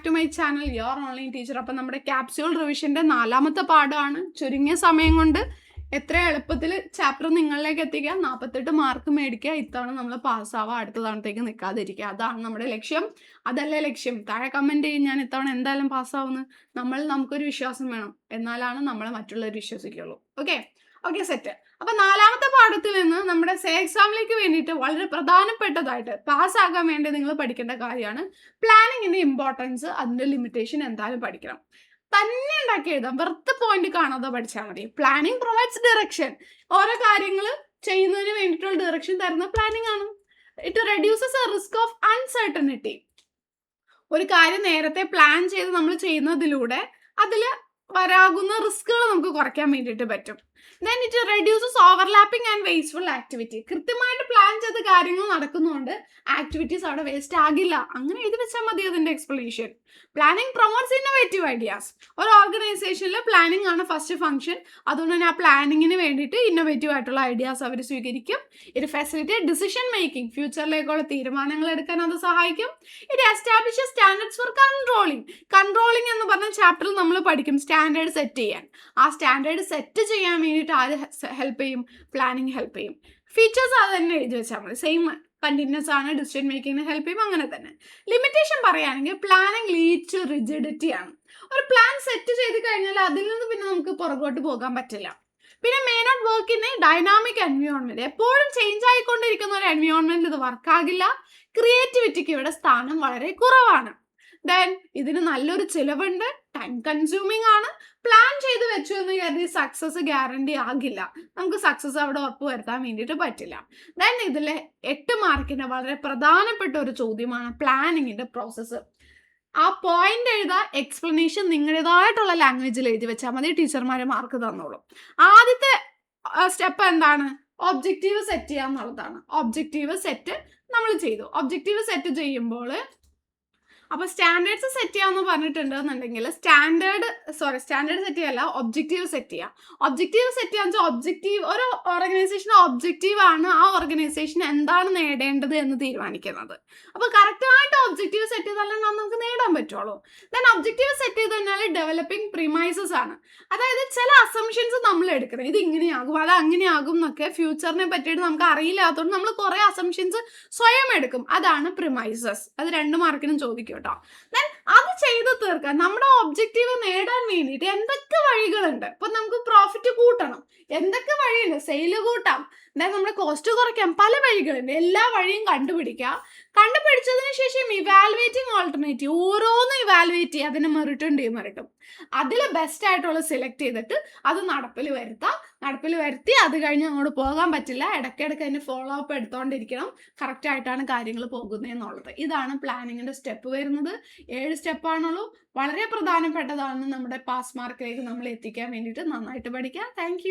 To my channel your online teacher. അപ്പം നമ്മുടെ capsule റിവിഷൻ്റെ 4ാമത്തെ പാഠമാണ്. ചുരുങ്ങിയ സമയം കൊണ്ട് എത്ര എളുപ്പത്തിൽ ചാപ്റ്റർ നിങ്ങളിലേക്ക് എത്തിക്കുക, 48 മാർക്ക് മേടിക്കുക, ഇത്തവണ നമ്മൾ പാസ്സാവുക, അടുത്ത തവണത്തേക്ക് നിൽക്കാതിരിക്കുക. അതാണ് നമ്മുടെ ലക്ഷ്യം. അതല്ലേ ലക്ഷ്യം? താഴെ കമൻറ്റ് ചെയ്യും, ഞാൻ ഇത്തവണ എന്തായാലും പാസ്സാവുന്നു. നമുക്കൊരു വിശ്വാസം വേണം, എന്നാലാണ് നമ്മളെ മറ്റുള്ളവർ വിശ്വസിക്കുള്ളൂ. Okay, set. അപ്പൊ 4ാമത്തെ പാഠത്തിൽ നിന്ന് നമ്മുടെ സേ എക്സാമിലേക്ക് വേണ്ടിയിട്ട് വളരെ പ്രധാനപ്പെട്ടതായിട്ട് പാസ്സാകാൻ വേണ്ടി നിങ്ങൾ പഠിക്കേണ്ട കാര്യമാണ് പ്ലാനിങ്ങിന്റെ ഇമ്പോർട്ടൻസ്. അതിന്റെ ലിമിറ്റേഷൻ എന്തായാലും പഠിക്കണം. തന്നെ ഉണ്ടാക്കി എഴുതാം, വെറുതെ പോയിന്റ് കാണാതെ പഠിച്ചാൽ മതി. Planning provides direction. ഓരോ കാര്യങ്ങൾ ചെയ്യുന്നതിന് വേണ്ടിയിട്ടുള്ള ഡയറക്ഷൻ തരുന്ന പ്ലാനിങ് ആണ്. It reduces A risk of uncertainty. ഒരു കാര്യം നേരത്തെ പ്ലാൻ ചെയ്ത് നമ്മൾ ചെയ്യുന്നതിലൂടെ അതിൽ വരാകുന്ന റിസ്കുകൾ നമുക്ക് കുറയ്ക്കാൻ വേണ്ടിയിട്ട് പറ്റും. Then it reduces overlapping and wasteful activity. കൃത്യമായിട്ട് പ്ലാൻ ചെയ്ത കാര്യങ്ങൾ നടക്കുന്നതുകൊണ്ട് ആക്ടിവിറ്റീസ് അവിടെ വേസ്റ്റ് ആകില്ല. അങ്ങനെ എഴുതി വെച്ചാൽ മതി അതിന്റെ explanation. Planning promotes innovative ideas. ഒരു ഓർഗനൈസേഷനിൽ പ്ലാനിങ് ആണ് ഫസ്റ്റ് ഫംഗ്ഷൻ. അതുകൊണ്ട് തന്നെ ആ പ്ലാനിങ്ങിന് വേണ്ടിയിട്ട് ഇന്നോവേറ്റീവ് ആയിട്ടുള്ള ഐഡിയാസ് അവർ സ്വീകരിക്കും. ഇത് ഫെസിലിറ്റേറ്റ് ഡിസിഷൻ മേക്കിംഗ്. ഫ്യൂച്ചറിലേക്കുള്ള തീരുമാനങ്ങൾ എടുക്കാൻ അത് സഹായിക്കും. ഇത് എസ്റ്റാബ്ലിഷ് സ്റ്റാൻഡേർഡ്സ് ഫോർ കൺട്രോളിംഗ് എന്ന് പറഞ്ഞ ചാപ്റ്ററിൽ നമ്മൾ പഠിക്കും സ്റ്റാൻഡേർഡ് സെറ്റ് ചെയ്യാൻ. ആ സ്റ്റാൻഡേർഡ് സെറ്റ് ചെയ്യാൻ വേണ്ടിയിട്ട് ആര് ഹെൽപ്പ് ചെയ്യും? പ്ലാനിങ് ഹെൽപ്പ് ചെയ്യും. ഫീച്ചേഴ്സ് അത് തന്നെ എഴുതി വെച്ചാൽ മതി. സെയിം കണ്ടിന്യൂസ് ആണ്, ഡിസിഷൻ മേക്കിങ്ങിന് ഹെൽപ്പ് ചെയ്യും. അങ്ങനെ തന്നെ ലിമിറ്റേഷൻ പറയുകയാണെങ്കിൽ പ്ലാനിങ് ലീഡ് ടു റിജിഡിറ്റി ആണ്. ഒരു പ്ലാൻ സെറ്റ് ചെയ്ത് കഴിഞ്ഞാൽ അതിൽ നിന്ന് പിന്നെ നമുക്ക് പുറകോട്ട് പോകാൻ പറ്റില്ല. പിന്നെ may not work in a dynamic environment. എപ്പോഴും ചേഞ്ച് ആയിക്കൊണ്ടിരിക്കുന്ന ഒരു എൻവയോൺമെന്റിൽ ഇത് വർക്കാകില്ല. ക്രിയേറ്റിവിറ്റിക്ക് ഇവിടെ സ്ഥാനം വളരെ കുറവാണ്. ദെൻ ഇതിന് നല്ലൊരു ചിലവുണ്ട്, ടൈം കൺസ്യൂമിങ് ആണ്. പ്ലാൻ ചെയ്ത് വെച്ചു എന്ന് കരുതി സക്സസ് ഗ്യാരണ്ടി ആകില്ല. നമുക്ക് സക്സസ് അവിടെ ഉറപ്പ് വരുത്താൻ വേണ്ടിയിട്ട് പറ്റില്ല. ദെൻ ഇതിലെ 8 മാർക്കിന്റെ വളരെ പ്രധാനപ്പെട്ട ഒരു ചോദ്യമാണ് പ്ലാനിങ്ങിന്റെ പ്രോസസ്സ്. ആ പോയിന്റ് എഴുതാ, എക്സ്പ്ലനേഷൻ നിങ്ങളുടേതായിട്ടുള്ള ലാംഗ്വേജിൽ എഴുതി വെച്ചാൽ മതി. ടീച്ചർമാരെ മാർക്ക് തന്നോളും. ആദ്യത്തെ സ്റ്റെപ്പ് എന്താണ്? ഒബ്ജക്റ്റീവ് സെറ്റ് ചെയ്യുക എന്നുള്ളതാണ്. ഒബ്ജക്റ്റീവ് സെറ്റ് നമ്മൾ ചെയ്തു. ഒബ്ജക്റ്റീവ് സെറ്റ് ചെയ്യുമ്പോൾ അപ്പൊ സ്റ്റാൻഡേർഡ്സ് സെറ്റ് ചെയ്യാന്ന് പറഞ്ഞിട്ടുണ്ടെന്നുണ്ടെങ്കിൽ സ്റ്റാൻഡേർഡ് സെറ്റ് ചെയ്യല്ല, ഒബ്ജക്റ്റീവ് സെറ്റ് ചെയ്യാം. ഒബ്ജക്റ്റീവ് സെറ്റ് ചെയ്യാന്ന് വെച്ചാൽ ഒരു ഓർഗനൈസേഷൻ ഒബ്ജക്റ്റീവ് ആണ് ആ ഓർഗനൈസേഷൻ എന്താണ് നേടേണ്ടത് എന്ന് തീരുമാനിക്കുന്നത്. അപ്പൊ കറക്റ്റായിട്ട് ഒബ്ജക്റ്റീവ് സെറ്റ് ചെയ്താലേ നമുക്ക് നേടാൻ പറ്റുള്ളൂ. ദെൻ ഒബ്ജക്റ്റീവ് സെറ്റ് ചെയ്ത് കഴിഞ്ഞാൽ ഡെവലപ്പിംഗ് പ്രിമൈസസ് ആണ്. അതായത് ചില അസംഷൻസ് നമ്മൾ എടുക്കണം. ഇത് ഇങ്ങനെയാകും, അത് അങ്ങനെയാകും എന്നൊക്കെ ഫ്യൂച്ചറിനെ പറ്റിയിട്ട് നമുക്ക് അറിയില്ലാത്തതുകൊണ്ട് നമ്മൾ കുറെ അസംഷൻസ് സ്വയം എടുക്കും. അതാണ് പ്രിമൈസസ്. അത് 2 മാർക്കിനും ചോദിക്കും കേട്ടോ. ദെൻ അത് ചെയ്ത് തീർക്കാൻ നമ്മുടെ ഒബ്ജക്റ്റീവ് നേടാൻ വേണ്ടിയിട്ട് എന്തൊക്കെ വഴികളുണ്ട്? ഇപ്പൊ നമുക്ക് പ്രോഫിറ്റ് കൂട്ടണം, എന്തൊക്കെ വഴിയുണ്ട്? സെയില് കൂട്ടാം, ദെൻ നമ്മുടെ കോസ്റ്റ് കുറയ്ക്കാം, പല വഴികളുണ്ട്. എല്ലാ വഴിയും കണ്ടുപിടിച്ചതിന് ശേഷം ഇവാലുവേറ്റിംഗ് ഓൾട്ടർനേറ്റീവ്, ഓരോന്നും ഇവാലുവേറ്റ് ചെയ്യുക, അതിന് മെറിറ്റും ഡിമെറിറ്റും. അതിൽ ബെസ്റ്റ് ആയിട്ടുള്ള സെലക്ട് ചെയ്തിട്ട് അത് നടപ്പിൽ വരുത്തി അത് കഴിഞ്ഞ് അങ്ങോട്ട് പോകാൻ പറ്റില്ല. ഇടയ്ക്കിടയ്ക്ക് അതിന് ഫോളോ അപ്പ് എടുത്തോണ്ടിരിക്കണം, കറക്റ്റ് ആയിട്ടാണ് കാര്യങ്ങൾ പോകുന്നത് എന്നുള്ളത്. ഇതാണ് പ്ലാനിങ്ങിന്റെ സ്റ്റെപ്പ് വരുന്നത്. 7 സ്റ്റെപ്പാണുള്ളൂ. വളരെ പ്രധാനപ്പെട്ടതാണ് നമ്മുടെ പാസ് മാർക്കിലേക്ക് നമ്മൾ എത്തിക്കാൻ വേണ്ടിയിട്ട്. നന്നായിട്ട് പഠിക്കുക. താങ്ക്